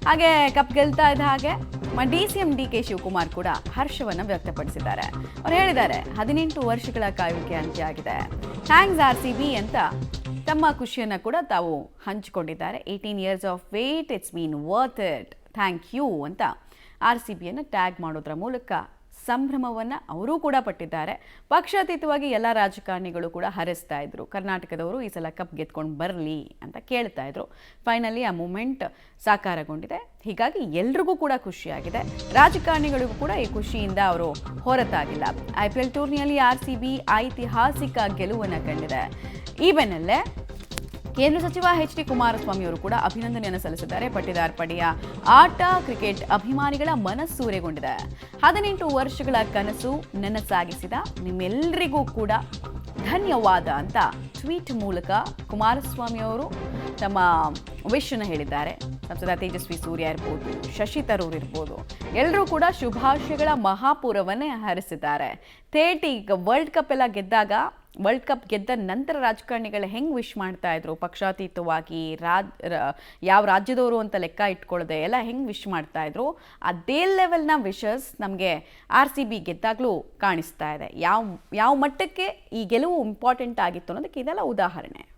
ಹಾಗೆ ಕಪ್ ಗೆಲ್ತಾ ಇದ್ದ ಹಾಗೆ DCM DK ಶಿವಕುಮಾರ್ ಕೂಡ ಹರ್ಷವನ್ನು ವ್ಯಕ್ತಪಡಿಸಿದ್ದಾರೆ. ಅವರು ಹೇಳಿದ್ದಾರೆ 18 ವರ್ಷಗಳ ಕಾಯುವಿಕೆ ಅಂತ್ಯ ಆಗಿದೆ, ಥ್ಯಾಂಕ್ಸ್ RCB ಅಂತ ತಮ್ಮ ಖುಷಿಯನ್ನು ಕೂಡ ತಾವು ಹಂಚಿಕೊಂಡಿದ್ದಾರೆ. 18 years of wait, it's been worth it, thank you ಅಂತ RCBಯನ್ನು ಟ್ಯಾಗ್ ಮಾಡೋದ್ರ ಮೂಲಕ ಸಂಭ್ರಮವನ್ನು ಅವರೂ ಕೂಡ ಪಟ್ಟಿದ್ದಾರೆ. ಪಕ್ಷಾತೀತವಾಗಿ ಎಲ್ಲ ರಾಜಕಾರಣಿಗಳು ಕೂಡ ಹರಿಸ್ತಾ ಇದ್ರು, ಕರ್ನಾಟಕದವರು ಈ ಸಲ ಕಪ್ ಗೆದ್ಕೊಂಡು ಬರಲಿ ಅಂತ ಕೇಳ್ತಾ ಇದ್ರು. ಫೈನಲಿ ಆ ಮೂಮೆಂಟ್ ಸಾಕಾರಗೊಂಡಿದೆ. ಹೀಗಾಗಿ ಎಲ್ರಿಗೂ ಕೂಡ ಖುಷಿಯಾಗಿದೆ, ರಾಜಕಾರಣಿಗಳಿಗೂ ಕೂಡ ಈ ಖುಷಿಯಿಂದ ಅವರು ಹೊರತಾಗಿಲ್ಲ. IPL ಟೂರ್ನಿಯಲ್ಲಿ RCB ಐತಿಹಾಸಿಕ ಗೆಲುವನ್ನು ಕಂಡಿದೆ. ಈ ಬೆನ್ನಲ್ಲೇ ಕೇಂದ್ರ ಸಚಿವ HD ಕುಮಾರಸ್ವಾಮಿ ಅವರು ಕೂಡ ಅಭಿನಂದನೆಯನ್ನು ಸಲ್ಲಿಸಿದ್ದಾರೆ. ಪಟ್ಟಿದಾರ್ ಪಡೆಯ ಆಟ ಕ್ರಿಕೆಟ್ ಅಭಿಮಾನಿಗಳ ಮನಸ್ಸೂರೆಗೊಂಡಿದೆ. 18 ವರ್ಷಗಳ ಕನಸು ನನಸಾಗಿಸಿದ ನಿಮ್ಮೆಲ್ಲರಿಗೂ ಕೂಡ ಧನ್ಯವಾದ ಅಂತ ಟ್ವೀಟ್ ಮೂಲಕ ಕುಮಾರಸ್ವಾಮಿ ಅವರು ತಮ್ಮ ವಿಶನ್ನು ಹೇಳಿದ್ದಾರೆ. ಸಂಸದ ತೇಜಸ್ವಿ ಸೂರ್ಯ ಇರ್ಬೋದು, ಶಶಿ ತರೂರ್ ಇರ್ಬೋದು, ಎಲ್ಲರೂ ಕೂಡ ಶುಭಾಶಯಗಳ ಮಹಾಪೂರವನ್ನೇ ಹರಿಸಿದ್ದಾರೆ. ಈಗ ವರ್ಲ್ಡ್ ಕಪ್ ಎಲ್ಲ ಗೆದ್ದಾಗ, ವರ್ಲ್ಡ್ ಕಪ್ ಗೆದ್ದ ನಂತರ ರಾಜಕಾರಣಿಗಳು ಹೆಂಗೆ ವಿಶ್ ಮಾಡ್ತಾ ಇದ್ರು, ಪಕ್ಷಾತೀತವಾಗಿ ಯಾವ ರಾಜ್ಯದವರು ಅಂತ ಲೆಕ್ಕ ಇಟ್ಕೊಳ್ಳದೆ ಎಲ್ಲ ಹೆಂಗೆ ವಿಶ್ ಮಾಡ್ತಾ ಇದ್ರು, ಅದೇ ಲೆವೆಲ್ನ ವಿಶಸ್ ನಮಗೆ RCB ಗೆದ್ದಾಗಲೂ ಕಾಣಿಸ್ತಾ ಇದೆ. ಯಾವ ಮಟ್ಟಕ್ಕೆ ಈ ಗೆಲುವು ಇಂಪಾರ್ಟೆಂಟ್ ಆಗಿತ್ತು ಅನ್ನೋದಕ್ಕೆ ಇದೆಲ್ಲ ಉದಾಹರಣೆ.